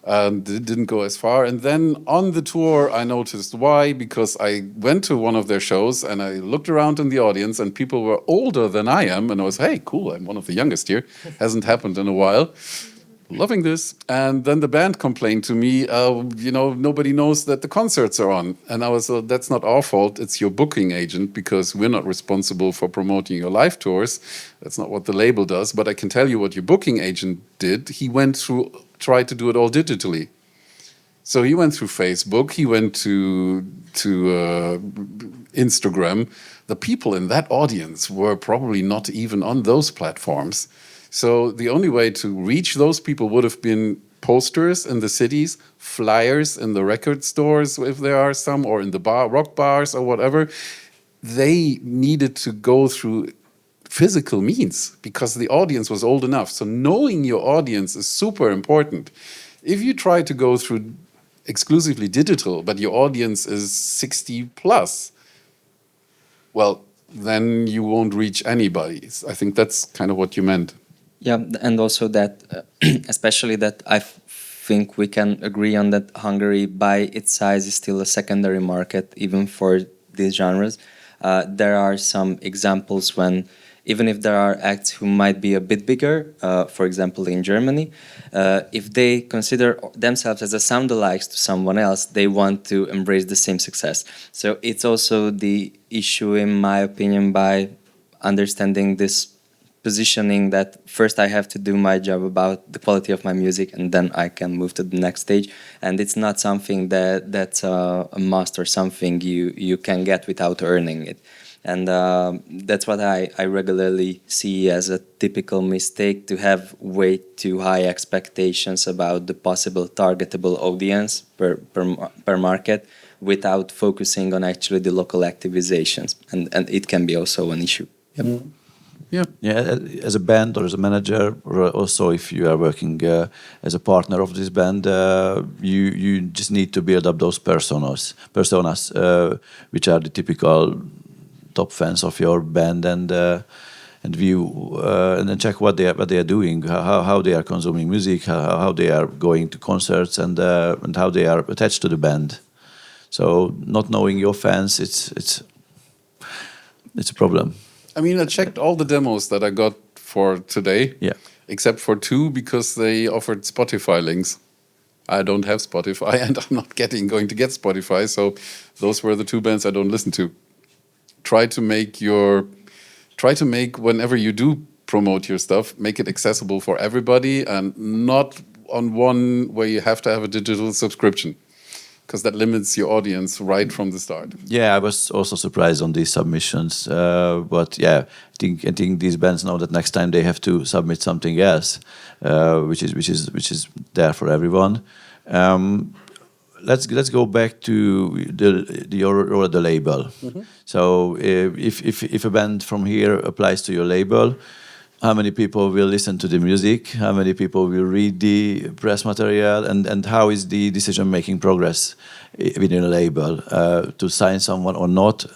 and it didn't go as far. And then on the tour, I noticed why, because I went to one of their shows and I looked around in the audience and people were older than I am. And I was, hey, cool, I'm one of the youngest here. Hasn't happened in a while. Loving this. And then the band complained to me, nobody knows that the concerts are on. And I was, that's not our fault, it's your booking agent, because we're not responsible for promoting your live tours. That's not what the label does. But I can tell you what your booking agent did. He tried to do it all digitally. So he went through Facebook, he went to Instagram. The people in that audience were probably not even on those platforms. So the only way to reach those people would have been posters in the cities, flyers in the record stores, if there are some, or in the rock bars or whatever. They needed to go through physical means because the audience was old enough. So knowing your audience is super important. If you try to go through exclusively digital, but your audience is 60 plus, well, then you won't reach anybody. I think that's kind of what you meant. Yeah, and also that, especially that I think we can agree on that Hungary by its size is still a secondary market, even for these genres. There are some examples when, even if there are acts who might be a bit bigger, for example, in Germany, if they consider themselves as a sound-alikes to someone else, they want to embrace the same success. So it's also the issue, in my opinion, by understanding this positioning that first I have to do my job about the quality of my music and then I can move to the next stage. And it's not something that's a must or something you can get without earning it. And that's what I regularly see as a typical mistake, to have way too high expectations about the possible targetable audience per market without focusing on actually the local activizations. And it can be also an issue. Yep. Mm. Yeah, as a band or as a manager, or also if you are working as a partner of this band, you just need to build up those personas, which are the typical top fans of your band, and view and then check what they are doing, how they are consuming music, how they are going to concerts, and how they are attached to the band. So not knowing your fans, it's a problem. I mean, I checked all the demos that I got for today, except for 2, because they offered Spotify links. I don't have Spotify, and I'm not going to get Spotify, so those were the 2 bands I don't listen to. Try to make whenever you do promote your stuff, make it accessible for everybody, and not on one where you have to have a digital subscription, because that limits your audience right from the start. Yeah, I was also surprised on these submissions, but yeah, I think these bands know that next time they have to submit something else, which is there for everyone. Let's go back to the label. So if a band from here applies to your label, how many people will listen to the music? How many people will read the press material? And how is the decision-making progress within a label to sign someone or not?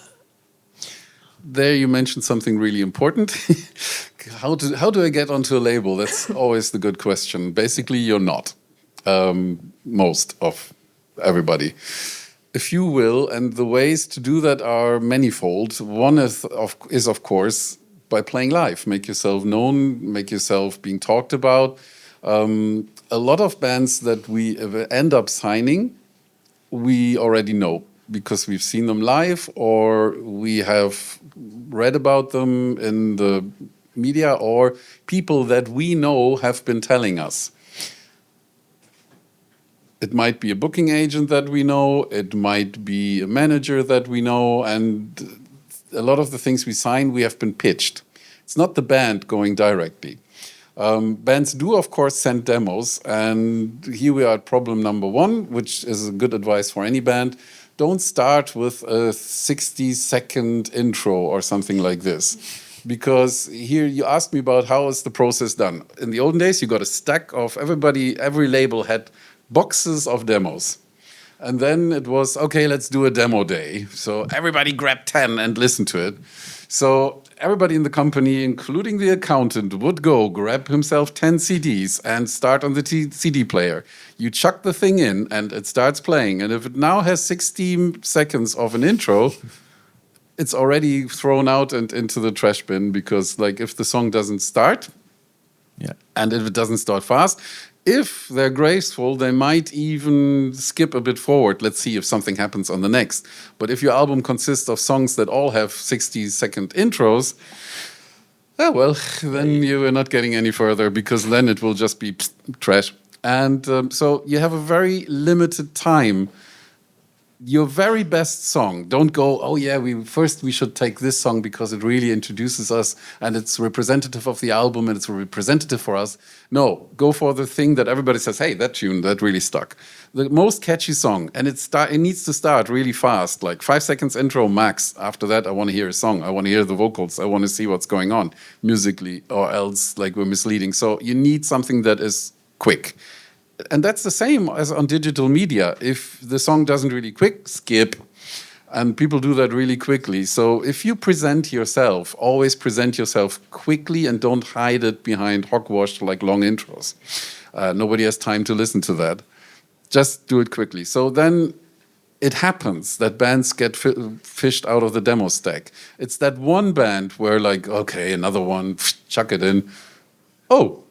There you mentioned something really important. How do I get onto a label? That's always the good question. Basically, you're not. Most of everybody, if you will, and the ways to do that are manifold. One is of course by playing live, make yourself known, make yourself being talked about. A lot of bands that we end up signing, we already know because we've seen them live or we have read about them in the media or people that we know have been telling us. It might be a booking agent that we know, it might be a manager that we know, and a lot of the things we sign, we have been pitched. It's not the band going directly. Bands do, of course, send demos, and here we are at problem number one, which is a good advice for any band. Don't start with a 60-second intro or something like this. Because here you asked me about how is the process done. In the olden days, you got a stack of every label had boxes of demos. And then it was, okay, let's do a demo day. So everybody grab 10 and listen to it. So everybody in the company, including the accountant, would go grab himself 10 CDs and start on the CD player. You chuck the thing in and it starts playing. And if it now has 16 seconds of an intro, it's already thrown out and into the trash bin because like if the song doesn't start, and if it doesn't start fast, if they're graceful, they might even skip a bit forward. Let's see if something happens on the next. But if your album consists of songs that all have 60-second intros, well, then you are not getting any further because then it will just be trash. And so you have a very limited time. Your very best song, don't go, oh yeah, we should take this song because it really introduces us and it's representative of the album and it's representative for us. No, go for the thing that everybody says, hey, that tune, that really stuck. The most catchy song, and it needs to start really fast, like 5 seconds intro max. After that, I want to hear a song. I want to hear the vocals. I want to see what's going on musically or else like we're misleading. So you need something that is quick. And that's the same as on digital media. If the song doesn't really quick, skip. And people do that really quickly. So if you present yourself, always present yourself quickly and don't hide it behind hogwash like long intros. Nobody has time to listen to that. Just do it quickly. So then it happens that bands get fished out of the demo stack. It's that one band where like, okay, another one, chuck it in. Oh,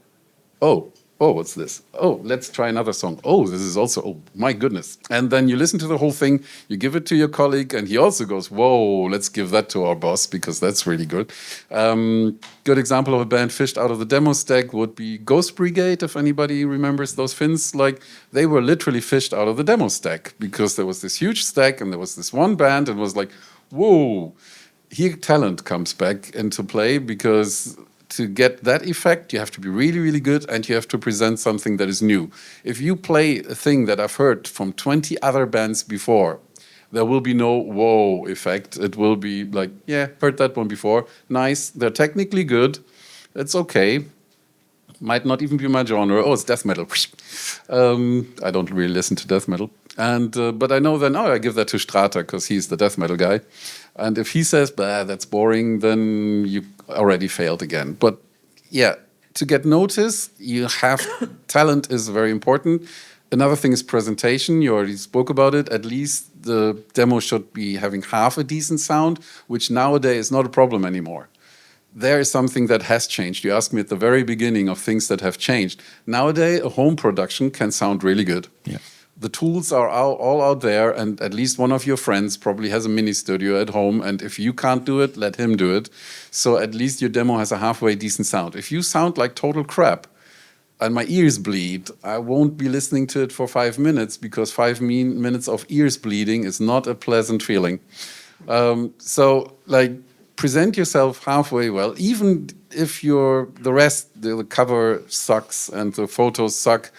what's this? Oh, let's try another song. Oh, this is also, oh, my goodness. And then you listen to the whole thing, you give it to your colleague, and he also goes, whoa, let's give that to our boss, because that's really good. Good example of a band fished out of the demo stack would be Ghost Brigade, if anybody remembers those Finns. Like, they were literally fished out of the demo stack, because there was this huge stack, and there was this one band, and it was like, whoa. Here talent comes back into play, because to get that effect, you have to be really, really good and you have to present something that is new. If you play a thing that I've heard from 20 other bands before, there will be no whoa effect. It will be like, yeah, heard that one before. Nice, they're technically good. It's okay. Might not even be my genre. Oh, it's death metal. I don't really listen to death metal. And but I know then, I give that to Strata because he's the death metal guy. And if he says, bah, that's boring, then you already failed again. But yeah, to get noticed, you have talent is very important. Another thing is presentation. You already spoke about it. At least the demo should be having half a decent sound, which nowadays is not a problem anymore. There is something that has changed. You asked me at the very beginning of things that have changed. Nowadays, a home production can sound really good. Yeah. The tools are all out there, and at least one of your friends probably has a mini studio at home, and if you can't do it, let him do it. So at least your demo has a halfway decent sound. If you sound like total crap, and my ears bleed, I won't be listening to it for 5 minutes, because 5 minutes of ears bleeding is not a pleasant feeling. So, like, present yourself halfway well, even if the cover sucks and the photos suck.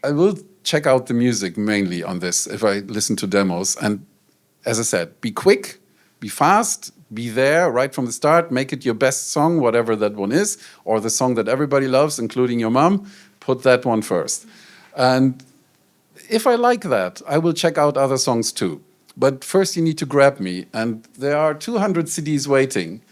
I will check out the music mainly on this if I listen to demos. And as I said, be quick, be fast, be there right from the start, make it your best song, whatever that one is, or the song that everybody loves, including your mom, put that one first. And if I like that, I will check out other songs too. But first you need to grab me, and there are 200 CDs waiting.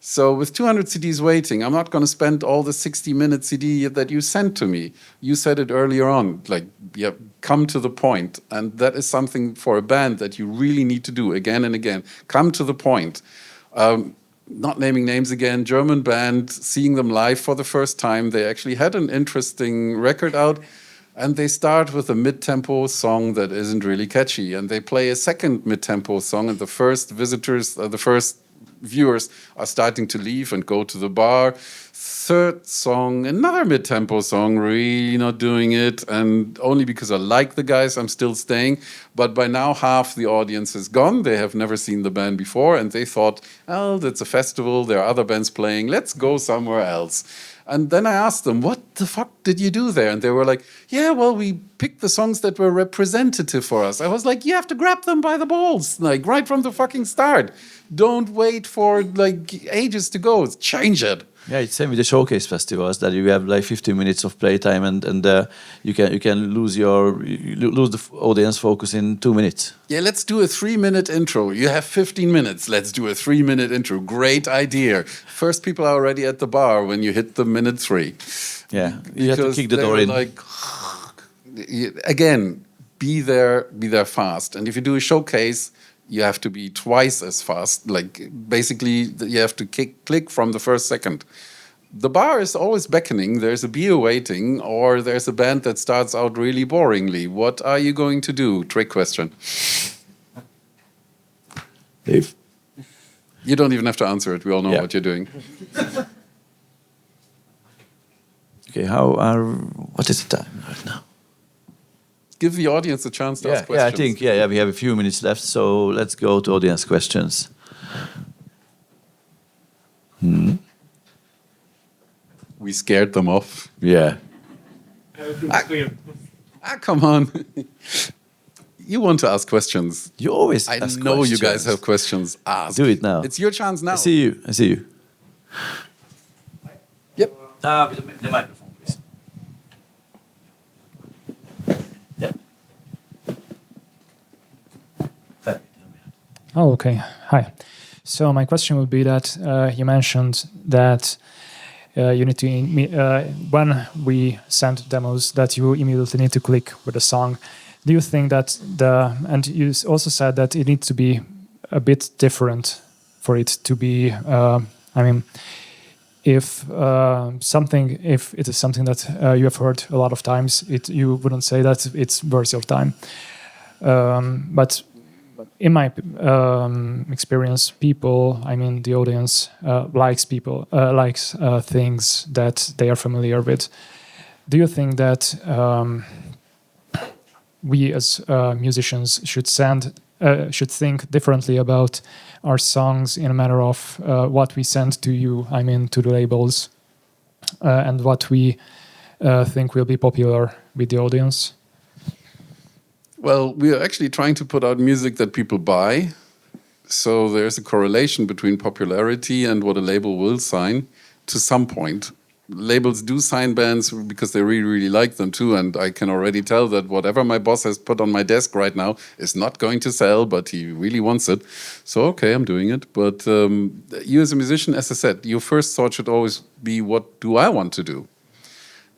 So with 200 CDs waiting, I'm not going to spend all the 60-minute CD that you sent to me. You said it earlier on, like, yeah, come to the point. And that is something for a band that you really need to do again and again. Come to the point. Not naming names again, German band, seeing them live for the first time. They actually had an interesting record out. And they start with a mid-tempo song that isn't really catchy. And they play a second mid-tempo song, and the first visitors, the first viewers are starting to leave and go to the bar. Third song, another mid-tempo song, really not doing it. And only because I like the guys, I'm still staying. But by now, half the audience is gone. They have never seen the band before. And they thought, oh, that's a festival. There are other bands playing. Let's go somewhere else. And then I asked them, what the fuck did you do there? And they were like, yeah, well, we picked the songs that were representative for us. I was like, you have to grab them by the balls, like right from the fucking start. Don't wait for like ages to go. Change it. Yeah, it's same with the showcase festivals that you have like 15 minutes of playtime and you can lose the audience focus in 2 minutes. Yeah, let's do a 3-minute intro. You have 15 minutes. Let's do a 3-minute intro. Great idea. First people are already at the bar when you hit the minute 3. Yeah, you have to kick the door in. Like, again, be there fast. And if you do a showcase, you have to be twice as fast. Like, basically, you have to click from the first second. The bar is always beckoning. There's a beer waiting, or there's a band that starts out really boringly. What are you going to do? Trick question. Dave? You don't even have to answer it. We all know what you're doing. Okay, what is the time right now? Give the audience a chance to ask questions. Yeah, I think we have a few minutes left, so let's go to audience questions. We scared them off. Yeah. Come on. You want to ask questions. You always I ask know questions. you guys have questions. Ask. Do it now. It's your chance now. I see you. Yep. With the microphone, please. Yeah. Oh, okay. Hi. So my question would be that you mentioned that you need to, when we send demos, that you immediately need to click with the song. Do you think that and you also said that it needs to be a bit different for it to be, if it is something that you have heard a lot of times, you wouldn't say that it's worth your time. But in my experience, the audience likes things that they are familiar with. Do you think that we as musicians should think differently about our songs in a matter of what we send to you, to the labels, and what we think will be popular with the audience? Well, we are actually trying to put out music that people buy. So there's a correlation between popularity and what a label will sign to some point. Labels do sign bands because they really, really like them too. And I can already tell that whatever my boss has put on my desk right now is not going to sell, but he really wants it. So, okay, I'm doing it. But you as a musician, as I said, your first thought should always be, what do I want to do?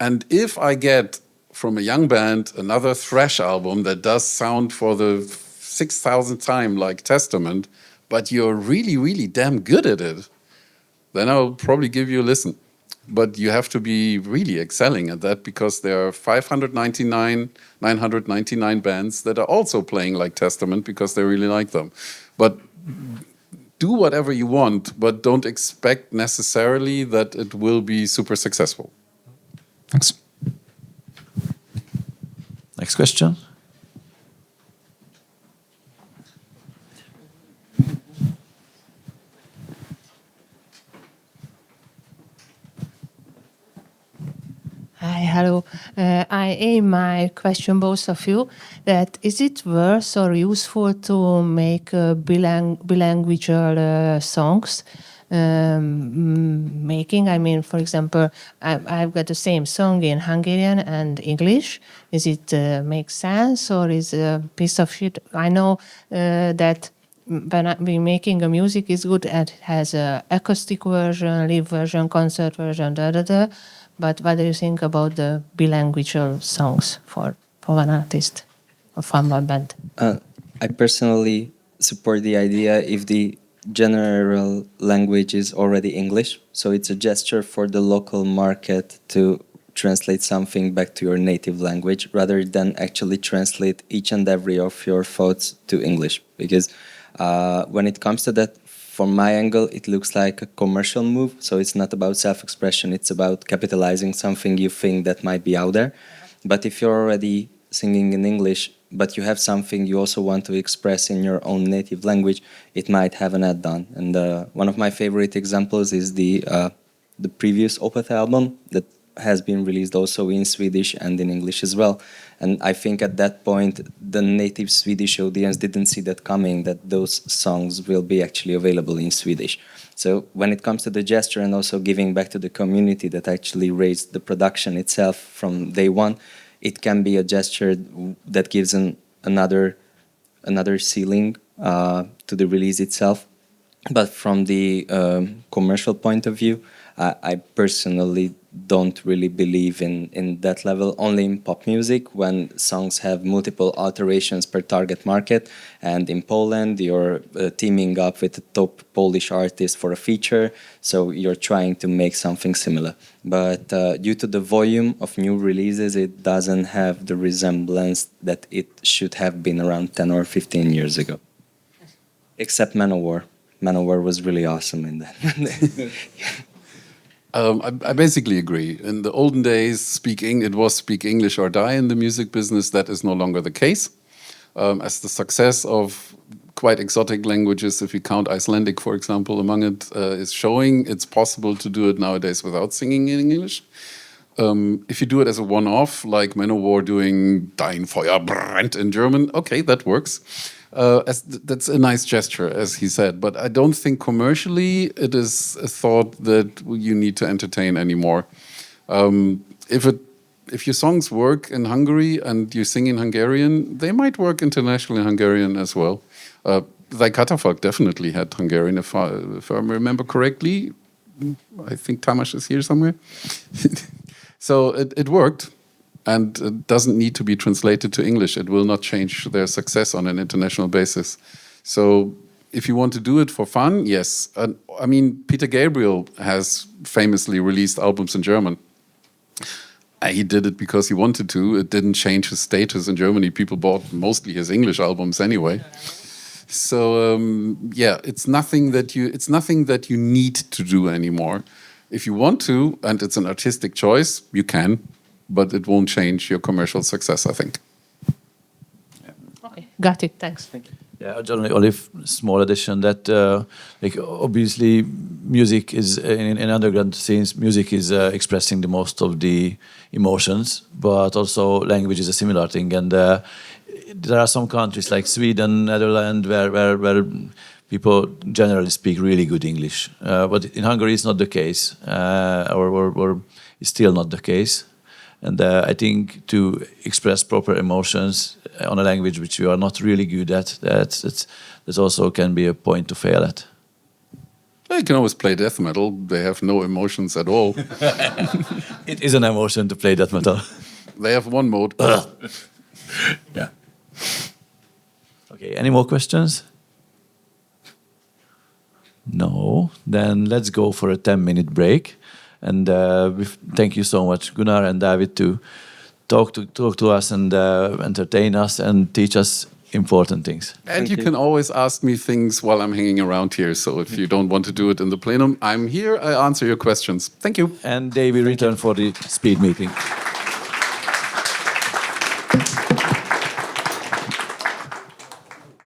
And if I get from a young band another thrash album that does sound for the 6,000th time like Testament, but you're really, really damn good at it, then I'll probably give you a listen. But you have to be really excelling at that, because there are 999 bands that are also playing like Testament because they really like them. But do whatever you want, but don't expect necessarily that it will be super successful. Thanks. Next question. Hi, hello. I aim my question both of you that is it worth or useful to make bilingual songs? Making, I mean, for example, I've got the same song in Hungarian and English. Is it make sense or is a piece of shit? I know that when we making a music is good, it has a acoustic version, live version, concert version, But what do you think about the bilingual songs for one artist or from one band? I personally support the idea if the general language is already English, so it's a gesture for the local market to translate something back to your native language rather than actually translate each and every of your thoughts to English. Because when it comes to that, from my angle, it looks like a commercial move. So it's not about self-expression. It's about capitalizing something you think that might be out there. But if you're already singing in English, but you have something you also want to express in your own native language, it might have an add-on. And one of my favorite examples is the previous Opeth album that has been released also in Swedish and in English as well. And I think at that point, the native Swedish audience didn't see that coming, that those songs will be actually available in Swedish. So when it comes to the gesture and also giving back to the community that actually raised the production itself from day one, it can be a gesture that gives another ceiling to the release itself. But from the commercial point of view, I personally don't really believe in that level, only in pop music when songs have multiple alterations per target market. And in Poland, you're teaming up with a top Polish artist for a feature, so you're trying to make something similar. But due to the volume of new releases, it doesn't have the resemblance that it should have been around 10 or 15 years ago. Except Manowar. Manowar was really awesome in that. I basically agree. In the olden days, it was speak English or die in the music business. That is no longer the case. As the success of quite exotic languages, if you count Icelandic, for example, among it, is showing, it's possible to do it nowadays without singing in English. If you do it as a one-off, like Manowar doing Dein Feuer brennt in German, okay, that works. That's a nice gesture, as he said, but I don't think commercially it is a thought that you need to entertain anymore. If your songs work in Hungary and you sing in Hungarian, they might work internationally in Hungarian as well. Thy Catafalque definitely had Hungarian, if I remember correctly. I think Tamas is here somewhere. So it worked. And it doesn't need to be translated to English. It will not change their success on an international basis. So if you want to do it for fun, yes. I mean, Peter Gabriel has famously released albums in German. He did it because he wanted to. It didn't change his status in Germany. People bought mostly his English albums anyway. So yeah, it's nothing that you need to do anymore. If you want to, and it's an artistic choice, you can. But it won't change your commercial success, I think. Okay, got it. Thanks. Thank you. Yeah, only small addition that like obviously music is in underground scenes, music is expressing the most of the emotions, but also language is a similar thing. And there are some countries like Sweden, Netherlands, where people generally speak really good English, but in Hungary it's not the case, or it's still not the case. And I think to express proper emotions on a language which you are not really good at, that also can be a point to fail at. You can always play death metal. They have no emotions at all. It is an emotion to play death metal. They have one mode. Yeah. Okay, any more questions? No? Then let's go for a 10-minute break. And thank you so much, Gunnar and David, to talk to us and entertain us and teach us important things. And you can always ask me things while I'm hanging around here. So if you don't want to do it in the plenum, I'm here. I answer your questions. Thank you. And they will return for the speed meeting.